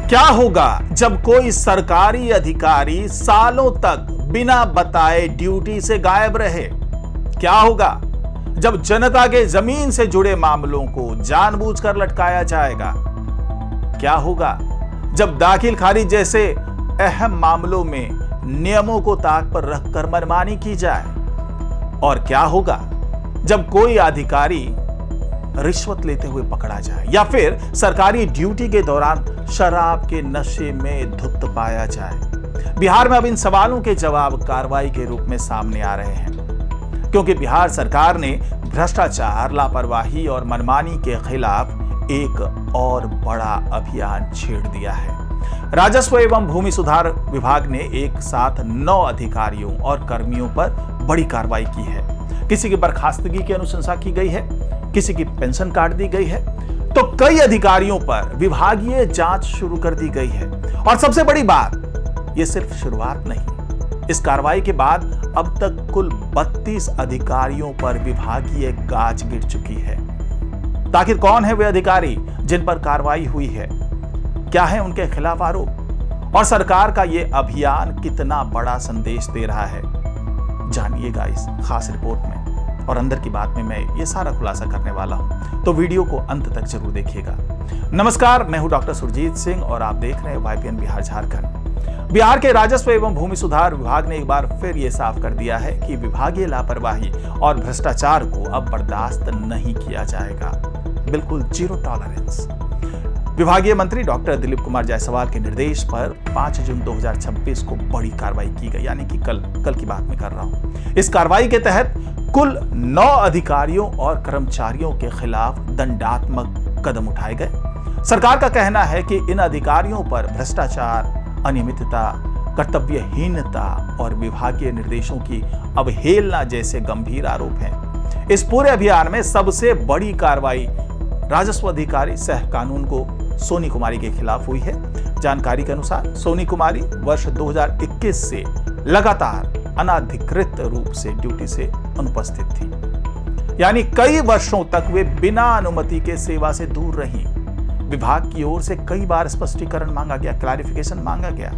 क्या होगा जब कोई सरकारी अधिकारी सालों तक बिना बताए ड्यूटी से गायब रहे? क्या होगा जब जनता के जमीन से जुड़े मामलों को जानबूझकर लटकाया जाएगा? क्या होगा जब दाखिल खारिज जैसे अहम मामलों में नियमों को ताक पर रखकर मनमानी की जाए? और क्या होगा जब कोई अधिकारी रिश्वत लेते हुए पकड़ा जाए या फिर सरकारी ड्यूटी के दौरान शराब के नशे में धुत पाया जाए? बिहार में अब इन सवालों के जवाब कार्रवाई के रूप में सामने आ रहे हैं, क्योंकि बिहार सरकार ने भ्रष्टाचार, लापरवाही और मनमानी के खिलाफ एक और बड़ा अभियान छेड़ दिया है। राजस्व एवं भूमि सुधार विभाग ने एक साथ 9 अधिकारियों और कर्मियों पर बड़ी कार्रवाई की है। किसी की बर्खास्तगी की अनुशंसा की गई है, किसी की पेंशन काट दी गई है, तो कई अधिकारियों पर विभागीय जांच शुरू कर दी गई है। और सबसे बड़ी बात, यह सिर्फ शुरुआत नहीं, इस कार्रवाई के बाद अब तक कुल 32 अधिकारियों पर विभागीय गाज गिर चुकी है। तो आखिर कौन है वे अधिकारी जिन पर कार्रवाई हुई है? क्या है उनके खिलाफ आरोप? और सरकार का यह अभियान कितना बड़ा संदेश दे रहा है, जानिएगा इस खास रिपोर्ट में। और अंदर की बात में मैं ये सारा खुलासा करने वाला हूं, तो वीडियो को अंत तक जरूर देखिएगा। नमस्कार, मैं हूं डॉक्टर सुरजीत सिंह और आप देख रहे हैं YPN बिहार झारखंड। बिहार के राजस्व एवं भूमि सुधार विभाग ने एक बार फिर ये साफ कर दिया है कि विभागीय लापरवाही और भ्रष्टाचार को अब बर्दाश्त नहीं किया जाएगा। बिल्कुल जीरो टॉलरेंस। विभागीय मंत्री डॉक्टर दिलीप कुमार जायसवाल के निर्देश पर 5 जून 2026 को बड़ी कार्रवाई की गई, यानी कि कल की बात मैं कर रहा हूं। इस कार्रवाई के तहत कुल 9 अधिकारियों और कर्मचारियों के खिलाफ दंडात्मक कदम उठाए गए। सरकार का कहना है कि इन अधिकारियों पर भ्रष्टाचार, अनियमितता, कर्तव्यहीनता और विभागीय निर्देशों की अवहेलना जैसे गंभीर आरोप हैं। इस पूरे अभियान में सबसे बड़ी कार्रवाई राजस्व अधिकारी सह कानून को सोनी कुमारी के खिलाफ हुई है। जानकारी के अनुसार सोनी कुमारी वर्ष 2021 से लगातार अनाधिकृत रूप से ड्यूटी से अनुपस्थित थी, यानी कई वर्षों तक वे बिना अनुमति के सेवा से दूर रही। विभाग की ओर से कई बार स्पष्टीकरण मांगा गया, क्लैरिफिकेशन मांगा गया,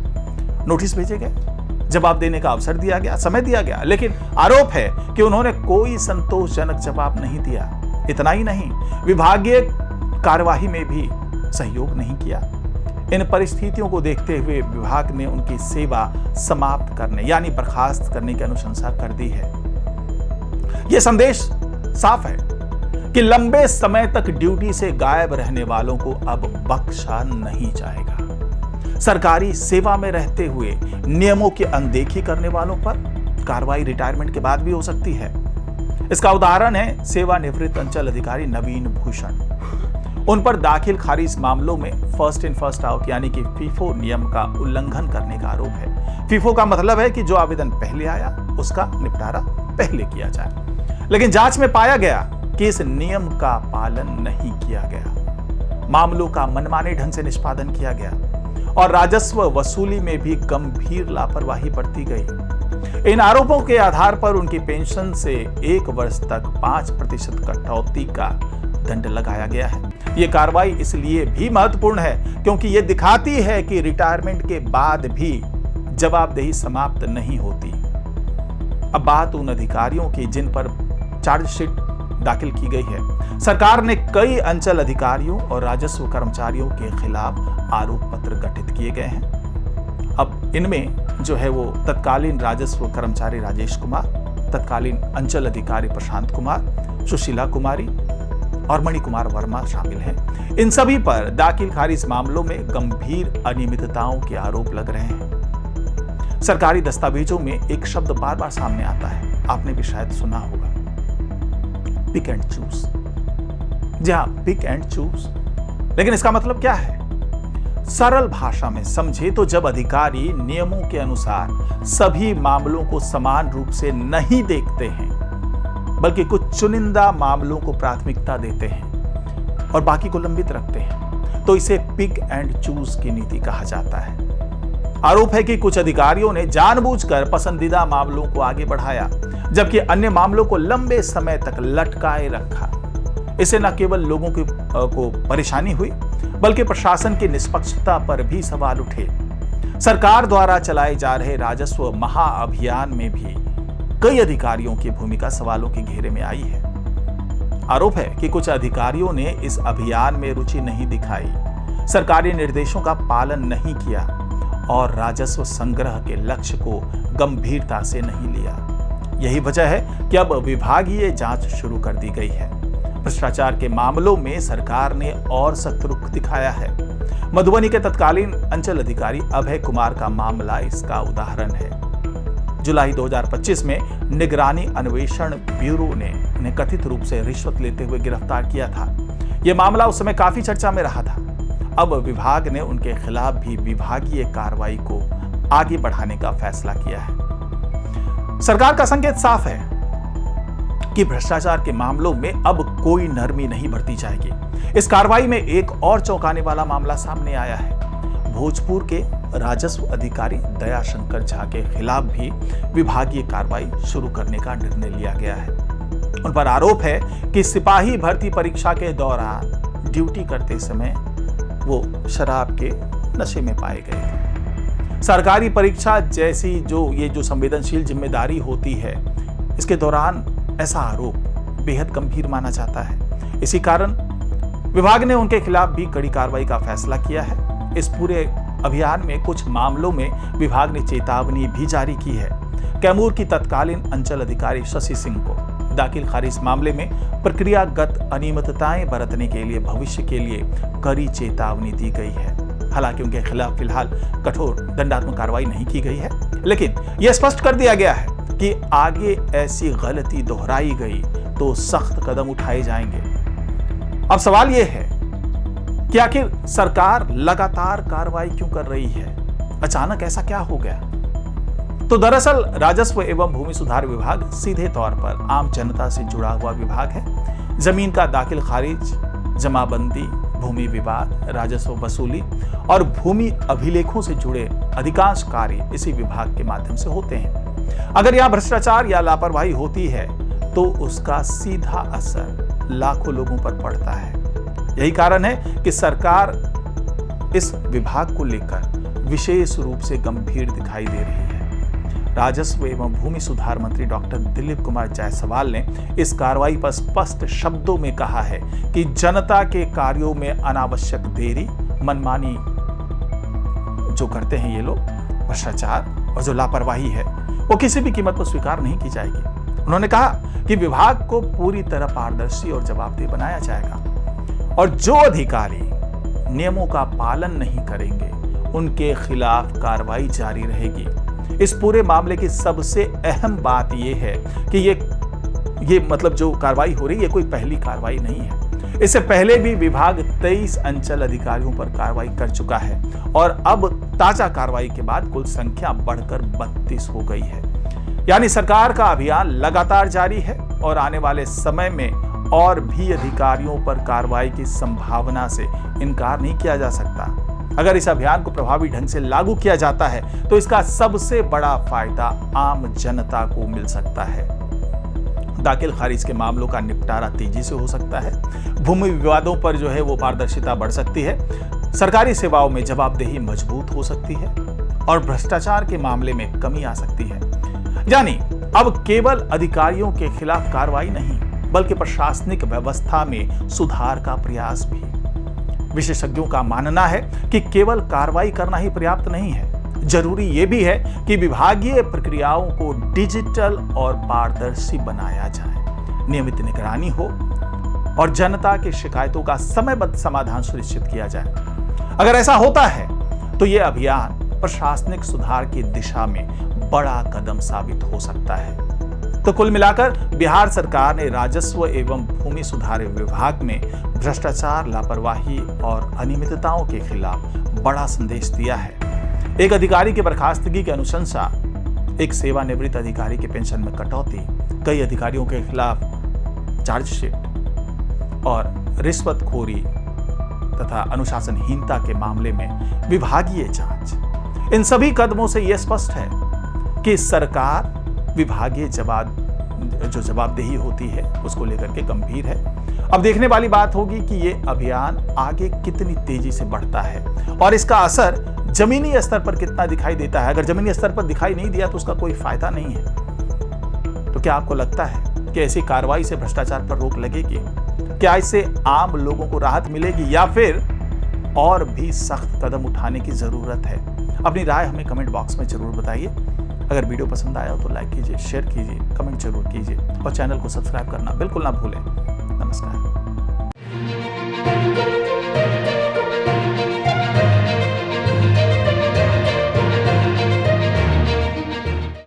नोटिस भेजे गए, जवाब देने का अवसर दिया गया, समय दिया गया, लेकिन आरोप है कि उन्होंने कोई संतोषजनक जवाब नहीं दिया। इतना ही नहीं, विभागीय कार्यवाही में भी सहयोग नहीं किया। इन परिस्थितियों को देखते हुए विभाग ने उनकी सेवा समाप्त करने यानी बर्खास्त करने की अनुशंसा कर दी है। यह संदेश साफ है कि लंबे समय तक ड्यूटी से गायब रहने वालों को अब बख्शा नहीं जाएगा। सरकारी सेवा में रहते हुए नियमों की अनदेखी करने वालों पर कार्रवाई रिटायरमेंट के बाद भी हो सकती है। इसका उदाहरण है सेवानिवृत्त अंचल अधिकारी नवीन भूषण। उन पर दाखिल खारिज मामलों में फर्स्ट इन फर्स्ट आउट यानी कि फीफो नियम का उल्लंघन करने का आरोप है। फीफो का मतलब है कि जो आवेदन पहले आया उसका निपटारा पहले किया जाए, लेकिन जांच में पाया गया कि इस नियम का पालन नहीं किया गया। मामलों का मनमाने ढंग से निष्पादन किया गया और राजस्व वसूली में भी गंभीर लापरवाही बरती गई। इन आरोपों के आधार पर उनकी पेंशन से 1 वर्ष तक 5% कटौती का दंड लगाया गया है। यह कार्रवाई इसलिए भी महत्वपूर्ण है क्योंकि यह दिखाती है कि रिटायरमेंट के बाद भी जवाबदेही समाप्त नहीं होती। अब बात उन अधिकारियों की जिन पर चार्जशीट दाखिल की गई है। सरकार ने कई अंचल अधिकारियों और राजस्व कर्मचारियों के खिलाफ आरोप पत्र गठित किए गए हैं। अब इनमें जो है वो तत्कालीन राजस्व कर्मचारी राजेश कुमार, तत्कालीन अंचल अधिकारी प्रशांत कुमार, सुशीला कुमारी और मणि कुमार वर्मा शामिल हैं। इन सभी पर दाखिल खारिज मामलों में गंभीर अनियमितताओं के आरोप लग रहे हैं। सरकारी दस्तावेजों में एक शब्द बार बार सामने आता है, आपने भी शायद सुना होगा, पिक एंड चूज। जी हां, पिक एंड चूज। लेकिन इसका मतलब क्या है? सरल भाषा में समझे तो जब अधिकारी नियमों के अनुसार सभी मामलों को समान रूप से नहीं देखते हैं, बल्कि कुछ चुनिंदा मामलों को प्राथमिकता देते हैं और बाकी को लंबित रखते हैं, तो इसे पिक एंड चूज की नीति कहा जाता है। आरोप है कि कुछ अधिकारियों ने जानबूझकर पसंदीदा मामलों को आगे बढ़ाया, जबकि अन्य मामलों को लंबे समय तक लटकाए रखा। इससे न केवल लोगों को परेशानी हुई, बल्कि प्रशासन की निष्पक्षता पर भी सवाल उठे। सरकार द्वारा चलाए जा रहे राजस्व महाअभियान में भी कई अधिकारियों की भूमिका सवालों के घेरे में आई है। आरोप है कि कुछ अधिकारियों ने इस अभियान में रुचि नहीं दिखाई, सरकारी निर्देशों का पालन नहीं किया और राजस्व संग्रह के लक्ष्य को गंभीरता से नहीं लिया। यही वजह है कि अब विभागीय जांच शुरू कर दी गई है। भ्रष्टाचार के मामलों में सरकार ने और सख्त रुख दिखाया है। मधुबनी के तत्कालीन अंचल अधिकारी अभय कुमार का मामला इसका उदाहरण है। जुलाई 2025 में निगरानी अन्वेषण ब्यूरो ने उन्हें कथित रूप से रिश्वत लेते हुए गिरफ्तार किया था। यह मामला उस समय काफी चर्चा में रहा था। अब विभाग ने उनके खिलाफ भी विभागीय कार्रवाई को आगे बढ़ाने का फैसला किया है। सरकार का संकेत साफ है कि भ्रष्टाचार के मामलों में अब कोई नरमी नहीं बरती जाएगी। इस कार्रवाई में एक और चौंकाने वाला मामला सामने आया है। भोजपुर के राजस्व अधिकारी दयाशंकर झा के खिलाफ भी विभागीय कार्रवाई शुरू करने का निर्णय लिया गया है। उन पर आरोप है कि सिपाही भर्ती परीक्षा के दौरान ड्यूटी करते समय वो शराब के नशे में पाए गए थे। सरकारी परीक्षा जैसी जो संवेदनशील जिम्मेदारी होती है, इसके दौरान ऐसा आरोप बेहद गंभीर माना जाता है। इसी कारण विभाग ने उनके खिलाफ भी कड़ी कार्रवाई का फैसला किया है। इस पूरे अभियान में कुछ मामलों में विभाग ने चेतावनी भी जारी की है। कैमूर की तत्कालीन अंचल अधिकारी शशि सिंह को दाखिल खारिज मामले में प्रक्रियागत अनियमितताएं बरतने के लिए भविष्य के लिए कड़ी चेतावनी दी गई है। हालांकि उनके खिलाफ फिलहाल कठोर दंडात्मक कार्रवाई नहीं की गई है, लेकिन यह स्पष्ट कर दिया गया है कि आगे ऐसी गलती दोहराई गई तो सख्त कदम उठाए जाएंगे। अब सवाल यह है कि आखिर सरकार लगातार कार्रवाई क्यों कर रही है? अचानक ऐसा क्या हो गया? तो दरअसल राजस्व एवं भूमि सुधार विभाग सीधे तौर पर आम जनता से जुड़ा हुआ विभाग है। जमीन का दाखिल खारिज, जमाबंदी, भूमि विवाद, राजस्व वसूली और भूमि अभिलेखों से जुड़े अधिकांश कार्य इसी विभाग के माध्यम से होते हैं। अगर यहां भ्रष्टाचार या लापरवाही होती है तो उसका सीधा असर लाखों लोगों पर पड़ता है। यही कारण है कि सरकार इस विभाग को लेकर विशेष रूप से गंभीर दिखाई दे रही है। राजस्व एवं भूमि सुधार मंत्री डॉक्टर दिलीप कुमार जायसवाल ने इस कार्रवाई पर स्पष्ट शब्दों में कहा है कि जनता के कार्यों में अनावश्यक देरी, मनमानी जो करते हैं ये लोग, भ्रष्टाचार और जो लापरवाही है वो किसी भी कीमत पर स्वीकार नहीं की जाएगी। उन्होंने कहा कि विभाग को पूरी तरह पारदर्शी और जवाबदेह बनाया जाएगा और जो अधिकारी नियमों का पालन नहीं करेंगे उनके खिलाफ कार्रवाई जारी रहेगी। इस पूरे मामले की सबसे अहम बात यह है कि ये मतलब जो कार्रवाई हो रही है कोई पहली कार्रवाई नहीं है। इससे पहले भी विभाग 23 अंचल अधिकारियों पर कार्रवाई कर चुका है और अब ताजा कार्रवाई के बाद कुल संख्या बढ़कर 32 हो गई है। यानी सरकार का अभियान लगातार जारी है और आने वाले समय में और भी अधिकारियों पर कार्रवाई की संभावना से इनकार नहीं किया जा सकता। अगर इस अभियान को प्रभावी ढंग से लागू किया जाता है तो इसका सबसे बड़ा फायदा आम जनता को मिल सकता है। दाखिल खारिज के मामलों का निपटारा तेजी से हो सकता है, भूमि विवादों पर जो है वो पारदर्शिता बढ़ सकती है, सरकारी सेवाओं में जवाबदेही मजबूत हो सकती है और भ्रष्टाचार के मामले में कमी आ सकती है। यानी अब केवल अधिकारियों के खिलाफ कार्रवाई नहीं बल्कि प्रशासनिक व्यवस्था में सुधार का प्रयास भी। विशेषज्ञों का मानना है कि केवल कार्रवाई करना ही पर्याप्त नहीं है, जरूरी यह भी है कि विभागीय प्रक्रियाओं को डिजिटल और पारदर्शी बनाया जाए, नियमित निगरानी हो और जनता की शिकायतों का समयबद्ध समाधान सुनिश्चित किया जाए। अगर ऐसा होता है तो यह अभियान प्रशासनिक सुधार की दिशा में बड़ा कदम साबित हो सकता है। तो कुल मिलाकर बिहार सरकार ने राजस्व एवं भूमि सुधार विभाग में भ्रष्टाचार, लापरवाही और अनियमितताओं के खिलाफ बड़ा संदेश दिया है। एक अधिकारी की बर्खास्तगी की अनुशंसा, एक सेवानिवृत्त अधिकारी के पेंशन में कटौती, कई अधिकारियों के खिलाफ चार्जशीट और रिश्वतखोरी तथा अनुशासनहीनता के मामले में विभागीय जांच, इन सभी कदमों से यह स्पष्ट है कि सरकार विभागीय जवाबदेही होती है उसको लेकर के गंभीर है अब देखने वाली बात होगी कि ये अभियान आगे कितनी तेजी से बढ़ता है और इसका असर जमीनी स्तर पर कितना दिखाई देता है। अगर जमीनी स्तर पर दिखाई नहीं दिया तो उसका कोई फायदा नहीं है। तो क्या आपको लगता है कि ऐसी कार्रवाई से भ्रष्टाचार पर रोक लगेगी? क्या इससे आम लोगों को राहत मिलेगी या फिर और भी सख्त कदम उठाने की जरूरत है? अपनी राय हमें कमेंट बॉक्स में जरूर बताइए। अगर वीडियो पसंद आया हो तो लाइक कीजिए, शेयर कीजिए, कमेंट जरूर कीजिए और चैनल को सब्सक्राइब करना बिल्कुल ना भूलें। नमस्कार।